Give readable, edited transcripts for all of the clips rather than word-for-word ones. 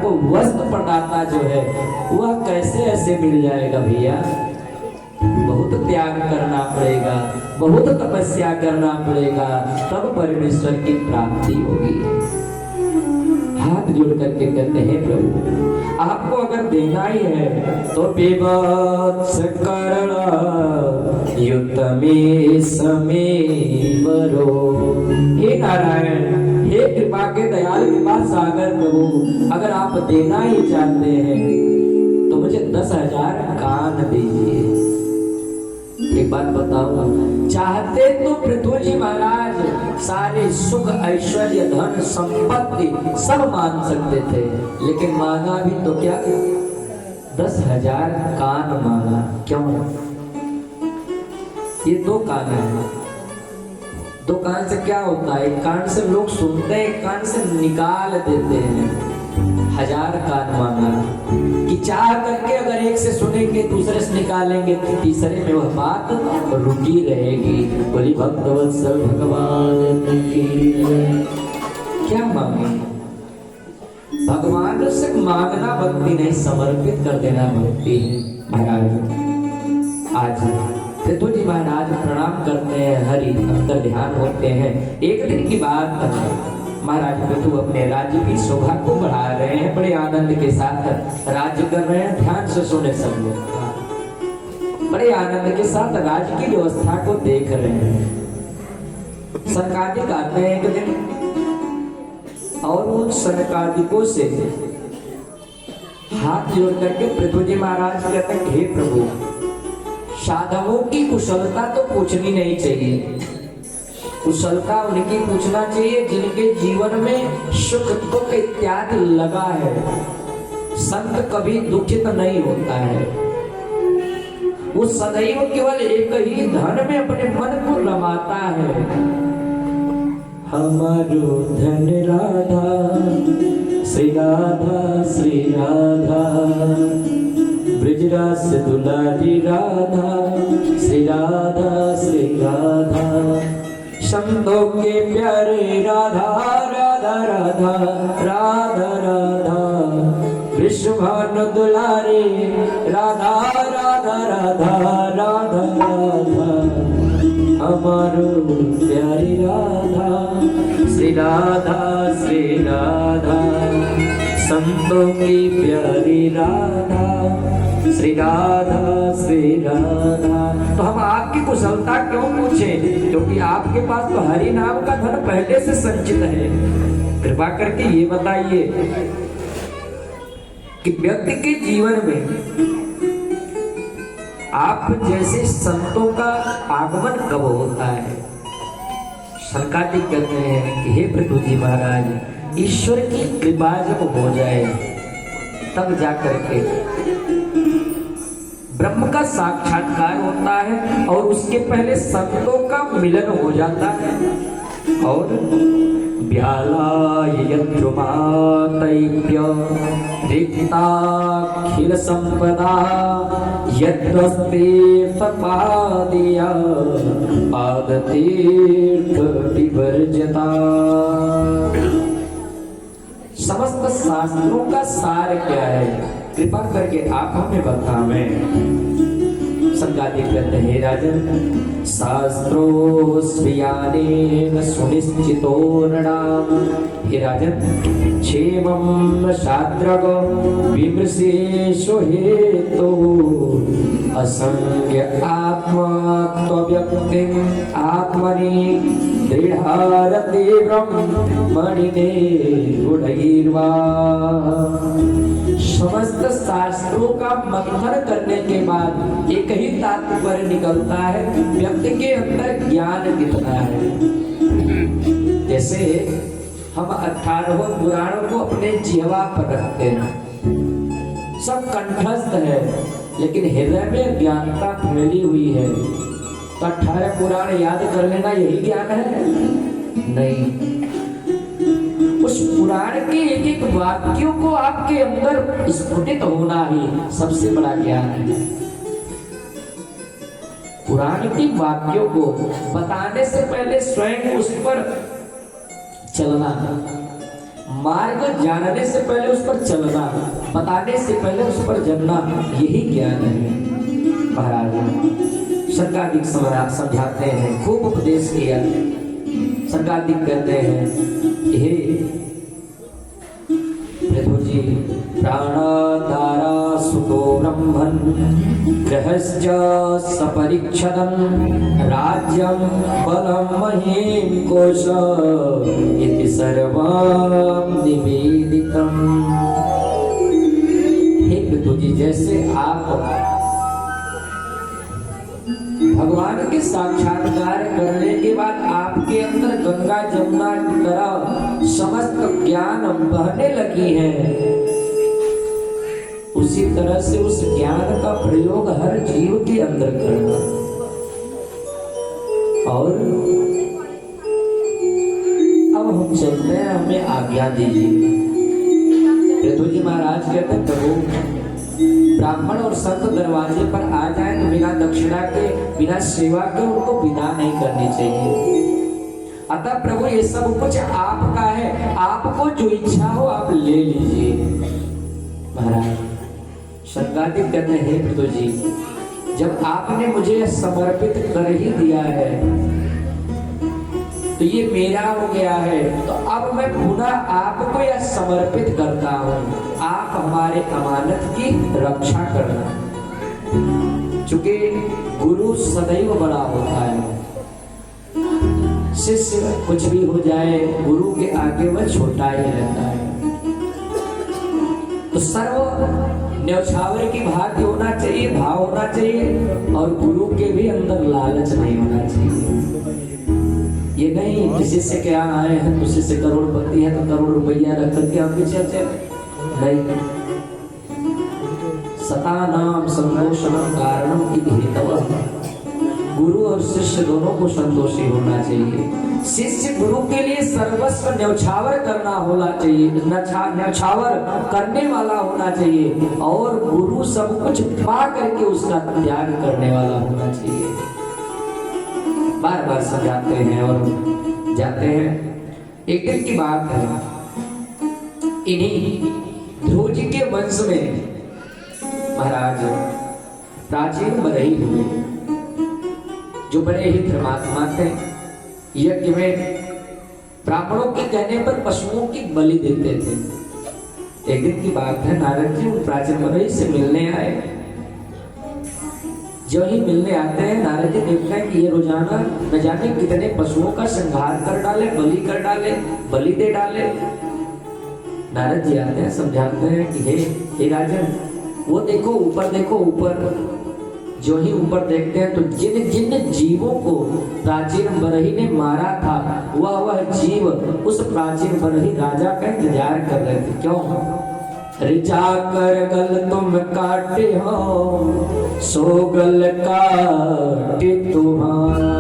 आपको वस्त्र प्रदाता जो है वह कैसे ऐसे मिल जाएगा भैया? बहुत त्याग करना पड़ेगा, बहुत तपस्या करना पड़ेगा, तब परमेश्वर की प्राप्ति होगी। हाथ जोड़ करके कहते हैं प्रभु आपको अगर देना ही है तो विवत्स करण युतमे समेवरो। हे नारायण, हे कृपा के दयाल कृपा सागर प्रभु, अगर आप देना ही चाहते हैं तो मुझे 10,000 कान दीजिए। एक बात बताओ, चाहते तो पृथ्वी जी महाराज सारे सुख ऐश्वर्य धन संपत्ति सब मान सकते थे, लेकिन मांगा भी तो क्या? 10,000 कान मांगा। क्यों? ये 2 कान है। 2 कान से क्या होता है? एक कान से लोग सुनते हैं, एक कान से निकाल देते हैं। 1000 कान मांगा कि चाह करके अगर एक से सुनेंगे दूसरे से निकालेंगे तो तीसरे में वह बात रुकी रहेगी। बोली भक्तवत्सल भगवान की। क्या मांगे? भगवान से मांगना भक्ति नहीं, समर्पित कर देना भक्ति है। महाराज आज पृथ्वी जी महाराज प्रणाम करते हैं, हरि अंतर ध्यान होते हैं। एक दिन की बात है, महाराज पृथु अपने राज्य की शोभा को बढ़ा रहे हैं, बड़े आनंद के साथ राज्य कर रहे हैं। ध्यान से सुने सब लोग, बड़े आनंद के साथ राज्य की व्यवस्था को देख रहे हैं। सनकादिक आते हैं एक दिन और उन सनकादिकों से हाथ जोड़ करके पृथ्वी जी महाराज कहते हैं हे प्रभु, साधवों की कुशलता तो पूछनी नहीं चाहिए, कुशलता उनकी पूछना चाहिए जिनके जीवन में सुख दुख इत्यादि लगा है। संत कभी दुखित नहीं होता है, वो सदैव केवल एक ही धन में अपने मन को रमाता है। हमारो धन राधा श्री राधा श्री राधा, ब्रजरास दुलारी राधा श्री राधा श्री राधा, संतों के प्यारे राधा राधा राधा राधा राधा, विश्वभानु दुलारे राधा राधा राधा राधा राधा, हमारो प्यारी राधा श्री राधा श्री राधा, संतों की प्यारी राधा श्री राधा श्री राधा। तो हम आपकी कुशलता क्यों पूछें? क्योंकि आपके पास तो हरि नाम का धन पहले से संचित है। कृपा करके ये बताइए कि व्यक्ति के जीवन में आप जैसे संतों का आगमन कब होता है? सनकादिक कहते हैं कि हे पृथ्वी जी महाराज, ईश्वर की कृपा जब हो जाए तब जाकर के ब्रह्म का साक्षात्कार होता है और उसके पहले संतों का मिलन हो जाता है। और व्यालाय यद्रुमातैप्य रिक्ताखिल संपदा यद्वस्ते सपादिया पादतीर्थ विवर्जता। समस्त शास्त्रों का सार क्या है? कृपा करके आप हमें बतावें। संगाति कहते हैं राजन, शास्त्रो स्वीयानेन सुनिश्चितो नृणाम। हे राजन, क्षेमं शाद्रग विमृशेषु हेतु असंख्य आत्मत्वव्यक्तिं आत्मनि दृढ़ारते ब्रह्मणिने गुणैर्वा। समस्त शास्त्रों का मंथन करने के बाद एक ही तात्पर्य निकलता है, व्यक्ति के अंदर ज्ञान कितना है। जैसे हम 18 पुराणों को अपने जिह्वा पर रखते हैं, सब कंठस्थ है, लेकिन हृदय में ज्ञानता फैली हुई है। तो 18 पुराण याद कर लेना यही ज्ञान है? नहीं, उस पुराण के एक एक वाक्यों को आपके अंदर स्फुटित होना ही सबसे बड़ा ज्ञान है। पुराण की वाक्यों को बताने से पहले स्वयं उस पर चलना, मार्ग जानने से पहले उस पर चलना, बताने से पहले उस पर जलना, यही ज्ञान है। महाराज शंकादिक समझाते हैं, खूब उपदेश किया। शंकादिक कहते हैं, हे पृथु जी, प्राणाधारा सुतो ब्रह्मन् गृहश्च सपरिच्छदं राज्यं बलं महीं कोश इति सर्वं निवेदितम्। हे पृथु जी, जैसे आप भगवान के साक्षात्कार करने के बाद आपके अंदर गंगा जमुना की तरह समस्त ज्ञान बहने लगी है, उसी तरह से उस ज्ञान का प्रयोग हर जीव के अंदर करना। और अब हम चलते हैं, हमें आज्ञा दीजिए। पृथु जी महाराज कहते हैं, प्रभु ब्राह्मण और संत दरवाजे पर आ जाए तो बिना दक्षिणा के, बिना सेवा के उनको विदा नहीं करनी चाहिए। अतः प्रभु ये सब कुछ आपका है, आपको जो इच्छा हो आप ले लीजिए। महाराज शंकादिक कहते हैं, हे पृथु जी, जब आपने मुझे समर्पित कर ही दिया है तो ये मेरा हो गया है, तो अब मैं पुनः आपको यह समर्पित करता हूँ। आप हमारे अमानत की रक्षा करना, चूंकि गुरु सदैव बड़ा होता है, शिष्य कुछ भी हो जाए गुरु के आगे वह छोटा ही रहता है। तो सर्व न्यौछावर की भाग्य होना चाहिए, भाव होना चाहिए, और गुरु के भी अंदर लालच नहीं होना चाहिए। ये नहीं किसी से क्या आए हैं, किसी से करोड़पति है तो करोड़ रुपया रख करके हम पीछे चले, नहीं। सता नाम संतोषणम कारणम इति हेतवः। गुरु और शिष्य दोनों को संतोषी होना चाहिए। शिष्य गुरु के लिए सर्वस्व न्यौछावर करना होना चाहिए, न्यौछावर करने वाला होना चाहिए, और गुरु सब कुछ पा करके उसका त्याग करने वाला होना चाहिए। बार बार समझाते हैं और जाते हैं। एक दिन की बात है, इन्हीं ध्रुव जी के वंश में महाराज प्राचीन बरही हुए, जो बड़े ही धर्मात्मा थे। यज्ञ में ब्राह्मणों के कहने पर पशुओं की बलि देते थे। एक दिन की बात है, नारद जी उन प्राचीन बरही से मिलने आए। जो ही मिलने आते हैं, नारद जी देखते हैं कि ये रोजाना न जाने कितने पशुओं का संहार कर डाले, बलि कर डाले, बलि दे डाले। नारद जी आते हैं, समझाते हैं कि हे राजन, वो देखो ऊपर, देखो ऊपर। जो ही ऊपर देखते हैं तो जिन जिन जीवों को प्राचीन बरही ने मारा था, वह जीव उस प्राचीन बरही राजा का इंतजार कर रहे थे। क्यों? ऋचा कर गल तुम काटे हो, सो गल काटे तुम्हारा।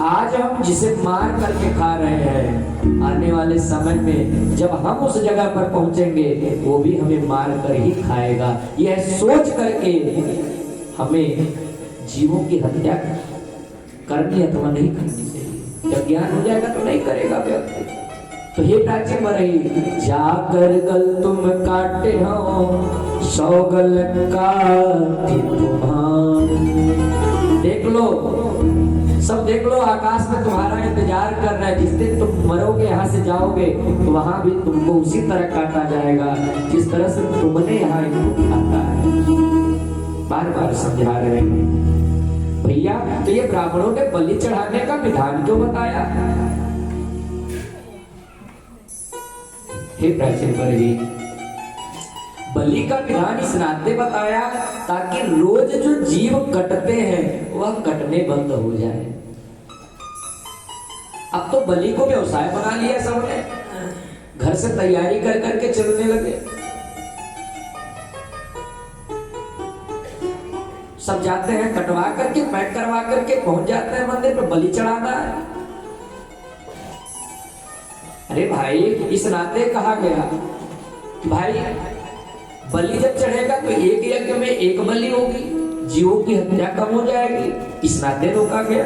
आज हम जिसे मार करके खा रहे हैं, आने वाले समय में जब हम उस जगह पर पहुंचेंगे वो भी हमें मार कर ही खाएगा। यह सोच करके हमें जीवों की हत्या करनी अथवा नहीं करनी चाहिए। जब ज्ञान हो जाएगा तो नहीं करेगा व्यक्ति। तो ये प्राचीन बरही, जाकर गल तुम काटे हो, सौ गल काटे तुम्हारा। देख लो, सब देख लो, आकाश में तुम्हारा इंतजार कर रहा है। जिस दिन तुम मरोगे, यहाँ से जाओगे, तो वहां भी तुमको उसी तरह काटा जाएगा जिस तरह से तुमने यहाँ इनको काटा है। बार बार समझा रहे हैं भैया। तो ये ब्राह्मणों ने बलि चढ़ाने का विधान क्यों बताया? हे प्राचीन बरही, बलि का विधान इस नाते बताया ताकि रोज जो जीव कटते हैं वह कटने बंद हो जाए। अब तो बलि को व्यवसाय बना लिया सबने, घर से तैयारी कर करके चलने लगे। सब जाते हैं, कटवा करके पैक करवा करके पहुंच जाते हैं मंदिर पे, बलि चढ़ाना है। अरे भाई, इस नाते कहा गया कि भाई बलि जब चढ़ेगा तो एक यज्ञ में एक बलि होगी, जीवों की हत्या कम हो जाएगी, इस नाते रोका गया।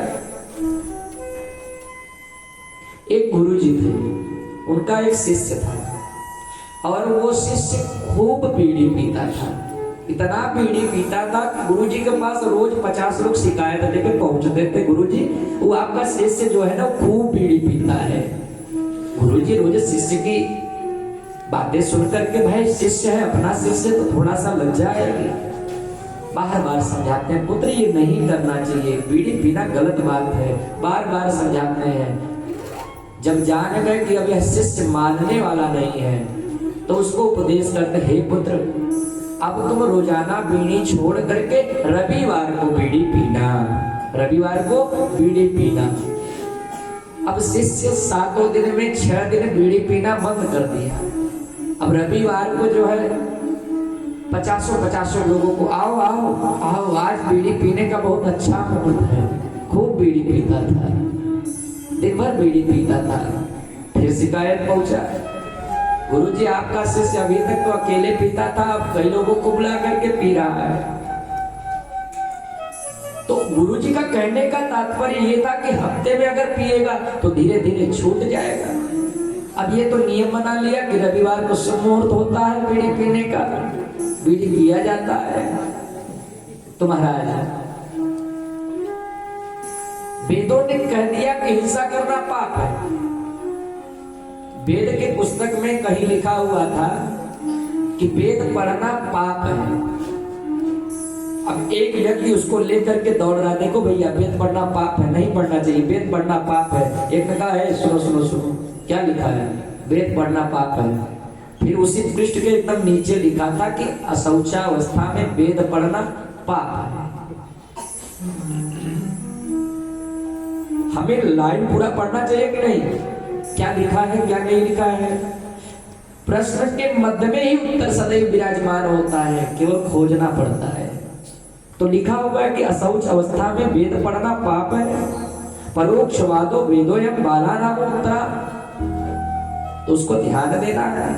एक गुरु जी थे, उनका एक शिष्य था और वो शिष्य खूब बीड़ी पीता था, इतना बीड़ी पीता था। गुरुजी के पास रोज 50 लोग शिकायत लेके पहुंचते थे, गुरुजी वो आपका शिष्य जो है ना खूब बीड़ी पीता है। गुरुजी रोज शिष्य की बातें सुन करके, भाई शिष्य है अपना शिष्य तो थोड़ा सा लज्जा आएगी, बार बार समझाते हैं पुत्र ये नहीं करना चाहिए, बीड़ी पीना गलत बात है, बार बार समझाते हैं। जब जान गए कि अब यह शिष्य मानने वाला नहीं है तो उसको उपदेश करते, हे पुत्र अब तुम रोजाना बीड़ी छोड़ करके रविवार को बीड़ी पीना, रविवार को बीड़ी पीना। अब शिष्य 7 दिन में 6 दिन बीड़ी पीना बंद कर दिया। अब रविवार को जो है 50 लोगों को आओ आओ आओ, आज बीड़ी पीने का बहुत अच्छा मुहूर्त है। खूब बीड़ी पीता था, दिन भर बीड़ी पीता था। फिर शिकायत पहुंचा, गुरुजी आपका शिष्य अभी तक तो अकेले पीता था, अब कई लोगों को बुला करके पी रहा है। तो गुरुजी का कहने का तात्पर्य ये था कि हफ्ते में अगर पिएगा तो धीरे धीरे छूट जाएगा। अब ये तो नियम बना लिया कि रविवार को शुभ मुहूर्त होता है बीड़ी पीने का, बीड़ी पिया जाता है। तो महाराज वेदों ने कह दिया कि हिंसा करना पाप है। वेद के पुस्तक में कहीं लिखा हुआ था कि वेद पढ़ना पाप है। अब एक व्यक्ति उसको लेकर के दौड़ रहा, देखो भैया वेद पढ़ना पाप है, नहीं पढ़ना चाहिए, वेद पढ़ना पाप है। एक ने कहा है सुनो सुनो सुनो क्या लिखा है, वेद पढ़ना पाप है। फिर उसी पृष्ठ के एकदम नीचे लिखा था कि अशौचावस्था में वेद पढ़ना पाप है। हमें लाइन पूरा पढ़ना चाहिए कि नहीं, क्या लिखा है क्या नहीं लिखा है। प्रश्न के मध्य में ही उत्तर सदैव विराजमान होता है, केवल खोजना पड़ता है। तो लिखा हुआ है कि अशौच अवस्था में वेद पढ़ना पाप है, परोक्षवादो वेदोयम बालानाम उत्तरा, तो उसको ध्यान देना है।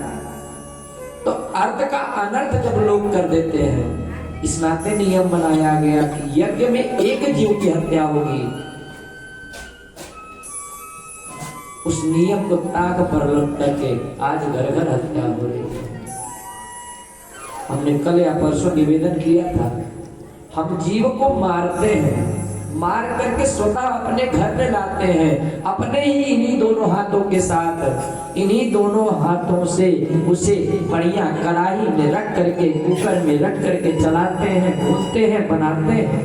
तो अर्थ का अनर्थ जब लोग कर देते हैं, इस नाते नियम बनाया गया कि यज्ञ में एक जीव की हत्या होगी, उस नियम को ताक पर लग करके आज घर घर हत्या हो रही है। हमने कल या परसों निवेदन किया था, हम जीव को मारते हैं, मार करके स्वतः अपने घर में लाते हैं, अपने ही इन्हीं दोनों हाथों के साथ, इन्हीं दोनों हाथों से उसे बढ़िया कढ़ाई में रख करके, कुकर में रख करके चलाते हैं, भूनते हैं, बनाते हैं,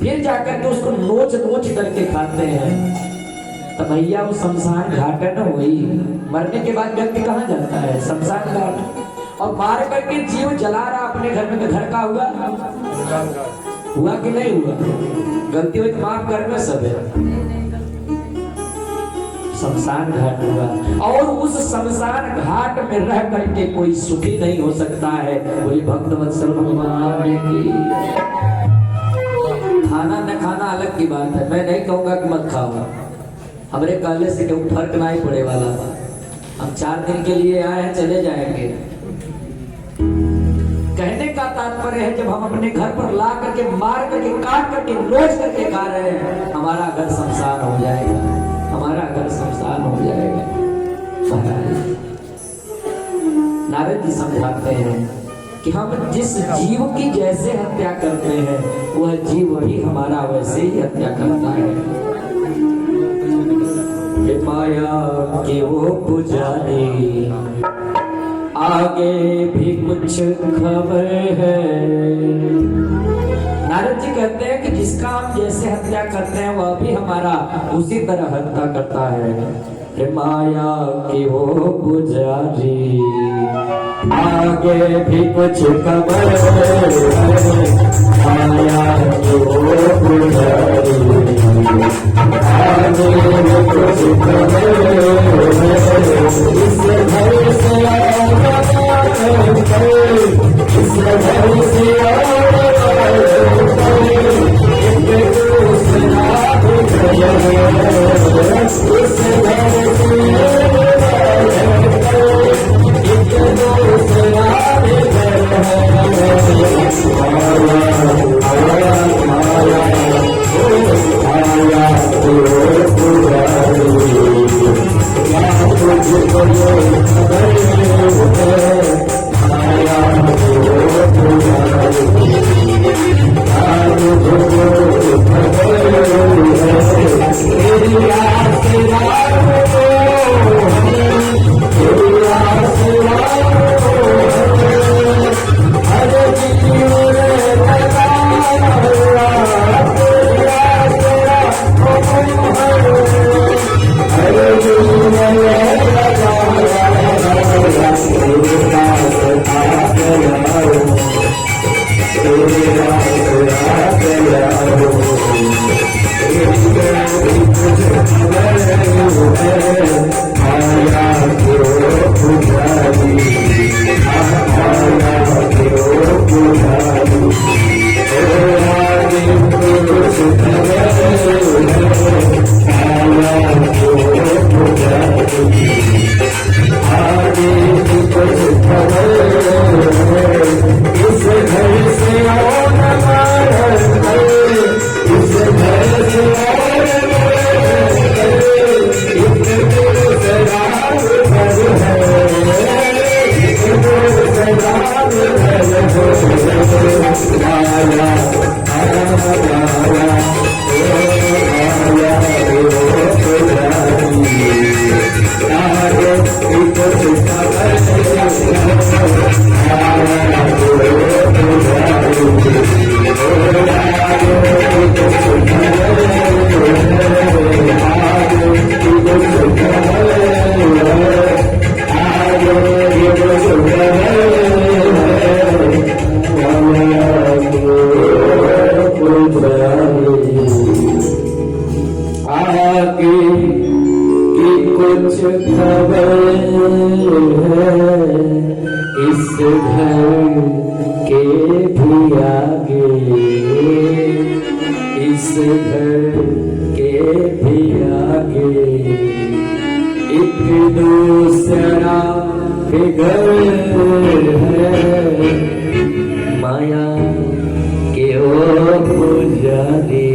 फिर जाकर के उसको नोच नोच करके खाते हैं। तो भैया वो शमशान घाट है ना, वही मरने के बाद व्यक्ति कहाँ जाता है, शमशान घाट। और मार करके जीव जला रहा अपने घर में, घर का हुआ कि नहीं हुआ, गलती हुई तो माफ करना सब है, शमशान घाट हुआ। और उस शमशान घाट में रह करके कोई सुखी नहीं हो सकता है। बोली भक्तवत्सल भगवान की। खाना न खाना अलग की बात है, मैं नहीं कहूंगा कि मत खाओ, हमरे कहले से कोई फर्क नहीं पड़े वाला। हम 4 दिन के लिए आए हैं, चले जाएंगे। कहने का तात्पर्य है जब हम अपने घर पर ला करके, मार करके, काट करके, नोच करके खा रहे हैं, हमारा घर शमशान हो जाएगा, हमारा घर शमशान हो जाएगा। नारद जी समझाते हैं कि हम जिस जीव की जैसे हत्या करते हैं वह जीव भी हमारा वैसे ही हत्या करता है। माया के वो पुजारी आगे भी कुछ खबर है। नारद जी कहते हैं कि जिसका हम जैसे हत्या करते हैं वह भी हमारा उसी तरह हत्या करता है। माया की वो पुजारी आगे भी कुछ खबर है, माया की वो पुजारी आगे भी कुछ खबर है। इस घर से इस घर से आगे की कुछ खबर है इस घर के भी आगे, इस घर के भी आगे एक दूसरा फिगर है माया के ओ पुजारी।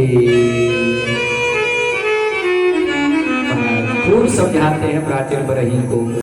खूब समझाते हैं प्राचीन बरही को।